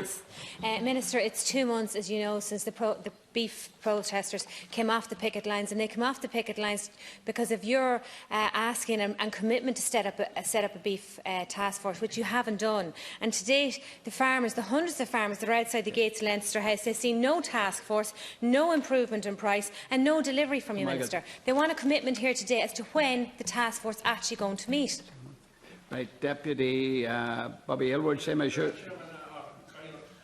Ross. Minister, it's 2 months, as you know, since the beef protesters came off the picket lines, and they came off the picket lines because of your asking and commitment to set up a beef task force, which you haven't done. And to date, the farmers, the hundreds of farmers that are outside the gates of Leinster House, they see no task force, no improvement in price and no delivery from you, Minister. They want a commitment here today as to when the task force is actually going to meet. Right, Deputy Bobby Aylward, same issue.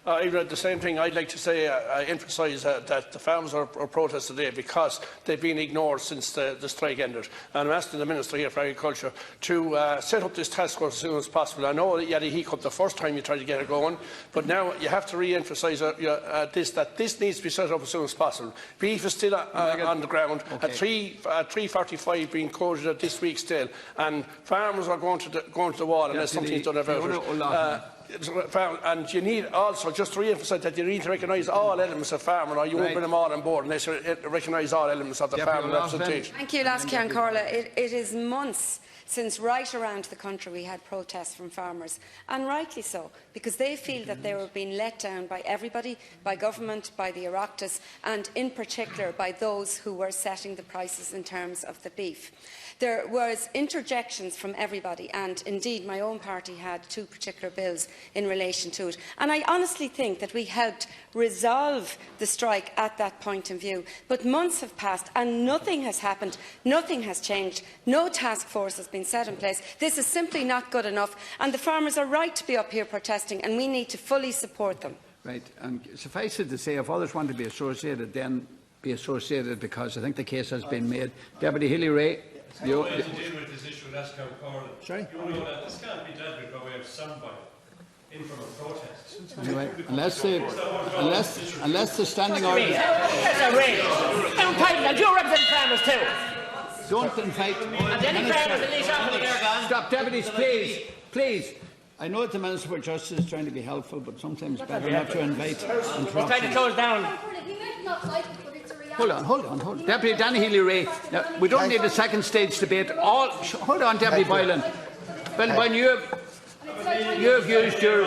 I read the same thing. I'd like to say, emphasise that the farmers are protesting today because they've been ignored since the strike ended. And I'm asking the Minister here for Agriculture to set up this task force as soon as possible. I know that he cut the first time you tried to get it going, but now you have to re-emphasise that this needs to be set up as soon as possible. Beef is still on the ground at 3.45 being quoted at this week still, and farmers are going to the wall unless something's done about it. And you need also, just to re-emphasise that you need to recognise all elements of farming, or you won't bring them all on board unless you recognise all elements of the farming representation. Thank you, Lascian Corla. It is months since right around the country we had protests from farmers, and rightly so, because they feel that they were being let down by everybody, by government, by the Oireachtas, and in particular by those who were setting the prices in terms of the beef. There was interjections from everybody, and indeed my own party had 2 particular bills in relation to it. And I honestly think that we helped resolve the strike at that point in view. But months have passed and nothing has happened, nothing has changed, no task force has been set in place. This is simply not good enough, and the farmers are right to be up here protesting, and we need to fully support them. Right, and suffice it to say, if others want to be associated, then be associated, because I think the case has been made. Deputy Healy-Rae. Sorry? You know that this can't be dealt with by way of soundbite in from a protest. Anyway, unless the standing order. There's a rage. And you represent farmers too. Don't invite. Stop, deputies, please, please. I know that the Minister for Justice is trying to be helpful, but sometimes it's better not to invite interruptions. We're trying to close down. Hold on. Deputy Danny Healy-Rae, we don't need a second stage debate. Hold on, Deputy Boylan. Well, when you have used your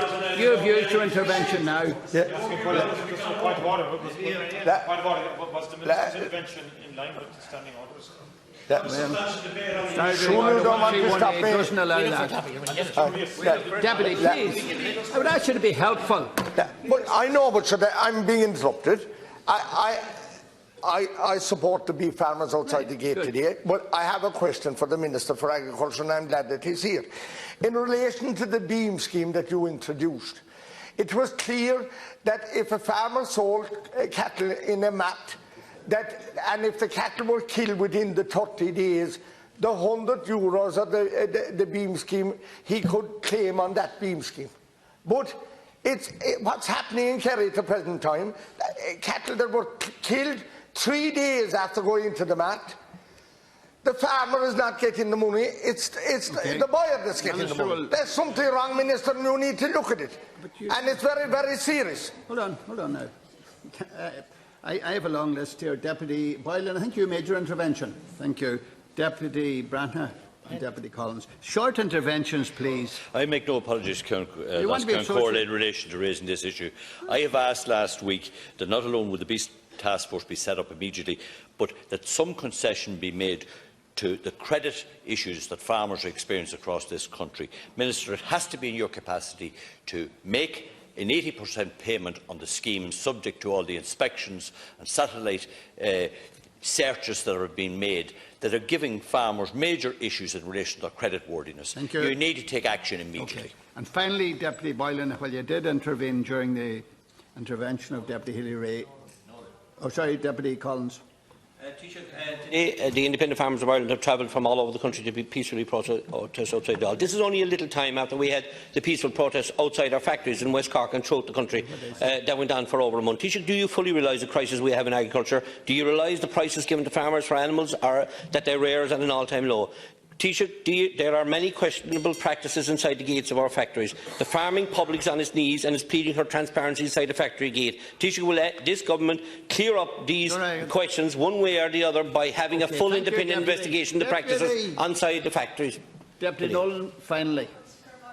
intervention now. Point of order. Was the Minister's intervention in line with the standing orders? Doesn't allow that. Deputy, please. I would ask you to be helpful. But I know, but I'm being interrupted. I support the beef farmers outside the gate today, but I have a question for the Minister for Agriculture, and I'm glad that he's here. In relation to the beam scheme that you introduced, it was clear that if a farmer sold cattle in a mat, and if the cattle were killed within the 30 days, the €100 of the beam scheme, he could claim on that beam scheme. But what's happening in Kerry at the present time, cattle that were killed 3 days after going into the mat, the farmer is not getting the money, it's the buyer that's getting the money. There's something wrong, Minister, and you need to look at it. And it's very, very serious. Hold on now. I have a long list here. Deputy Boylan, I think you made your intervention. Thank you. Deputy Brantner and Deputy Collins. Short interventions, please. I make no apologies, Corla, in relation to raising this issue. I have asked last week that not alone would the Beast Task Force be set up immediately, but that some concession be made to the credit issues that farmers experience across this country. Minister, it has to be in your capacity to make an 80% payment on the scheme, subject to all the inspections and satellite searches that are being made, that are giving farmers major issues in relation to their creditworthiness. Thank you. You need to take action immediately. Okay. And finally, Deputy Boylan, while you did intervene during the intervention of Deputy Healy-Rae, Deputy Collins. Today, the independent farmers of Ireland have travelled from all over the country to be peacefully protest outside Dáil. This is only a little time after we had the peaceful protests outside our factories in West Cork and throughout the country that went on for over a month. Taoiseach, do you fully realise the crisis we have in agriculture? Do you realise the prices given to farmers for animals are that their rears at an all-time low? Taoiseach, there are many questionable practices inside the gates of our factories. The farming public is on its knees and is pleading for transparency inside the factory gate. Taoiseach, will this government clear up these questions one way or the other by having a full independent investigation of the practices inside the factories? Deputy Nolan, finally.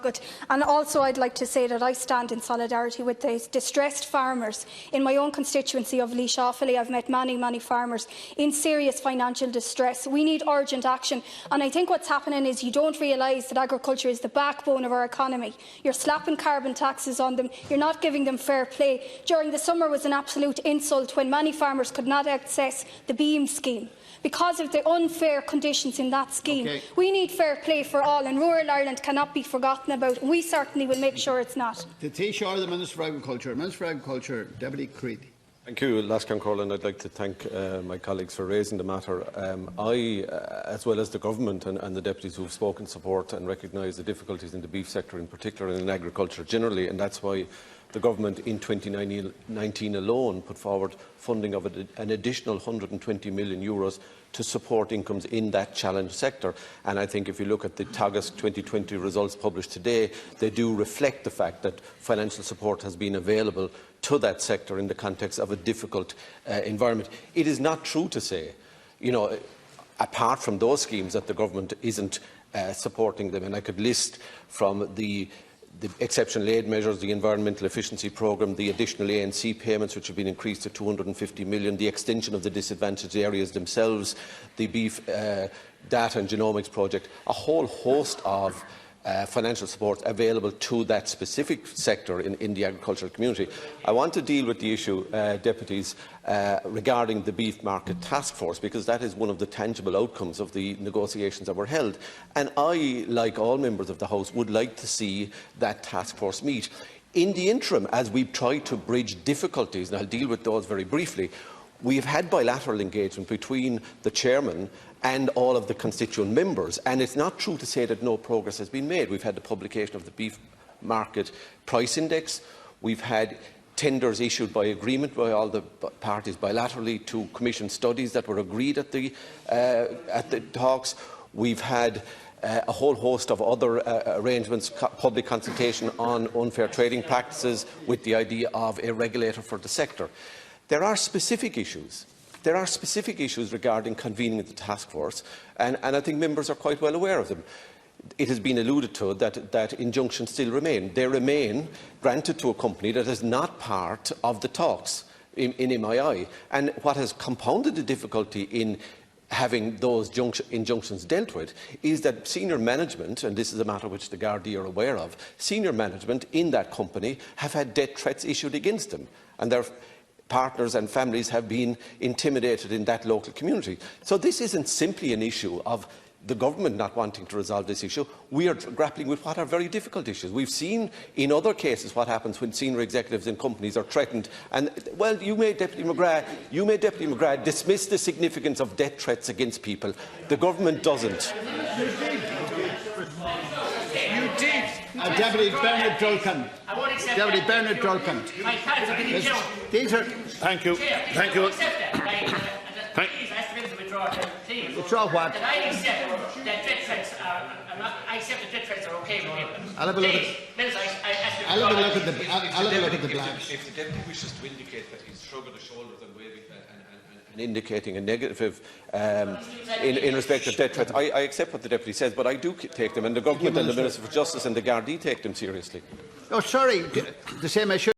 Good. And also I'd like to say that I stand in solidarity with the distressed farmers. In my own constituency of Laois Offaly, I've met many farmers in serious financial distress. We need urgent action, and I think what's happening is you don't realise that agriculture is the backbone of our economy. You're slapping carbon taxes on them, you're not giving them fair play. During the summer was an absolute insult when many farmers could not access the BEAM scheme because of the unfair conditions in that scheme. Okay. We need fair play for all, and rural Ireland cannot be forgotten about. We certainly will make sure it's not. The Taoiseach, the Minister for Agriculture. Minister for Agriculture, Deputy Creed. Thank you, Lascan Corlin. I'd like to thank my colleagues for raising the matter. I, as well as the Government and the deputies who have spoken support and recognise the difficulties in the beef sector in particular and in agriculture generally, and that's why the Government in 2019 alone put forward funding of an additional €120 million to support incomes in that challenged sector. And I think if you look at the Tagus 2020 results published today, they do reflect the fact that financial support has been available to that sector in the context of a difficult environment. It is not true to say, apart from those schemes, that the Government isn't supporting them. And I could list from the exceptional aid measures, the environmental efficiency programme, the additional ANC payments which have been increased to €250 million, the extension of the disadvantaged areas themselves, the beef data and genomics project, a whole host of financial support available to that specific sector in the agricultural community. I want to deal with the issue, deputies, regarding the beef market task force, because that is one of the tangible outcomes of the negotiations that were held. And I, like all members of the House, would like to see that task force meet. In the interim, as we try to bridge difficulties, and I'll deal with those very briefly, we have had bilateral engagement between the chairman and all of the constituent members, and it's not true to say that no progress has been made. We've had the publication of the beef market price index. We've had tenders issued by agreement by all the parties bilaterally to commission studies that were agreed at the talks. We've had a whole host of other arrangements, public consultation on unfair trading practices with the idea of a regulator for the sector. There are specific issues. There are specific issues regarding convening the task force, and I think members are quite well aware of them. It has been alluded to that injunctions still remain. They remain granted to a company that is not part of the talks in MII. And what has compounded the difficulty in having those injunctions dealt with is that senior management, and this is a matter which the Gardaí are aware of, senior management in that company have had death threats issued against them, and their partners and families have been intimidated in that local community. So this isn't simply an issue of the government not wanting to resolve this issue. We are grappling with what are very difficult issues. We've seen in other cases what happens when senior executives in companies are threatened. And, well, you may, Deputy McGrath, dismiss the significance of death threats against people. The government doesn't. You did. Deputy Bernard Dolcan. Deputy Bernard Dolcan. These are. Thank you. Thank you. Withdraw what? I accept that death threats are okay with him. I'll have a look at the blacks. If the deputy wishes to indicate that he's shrugging his shoulders and waving and indicating a negative in respect of death threats, I accept what the deputy says, but I do take them, and the government and the Minister for Justice and the Gardaí take them seriously. Oh, sorry, the same issue.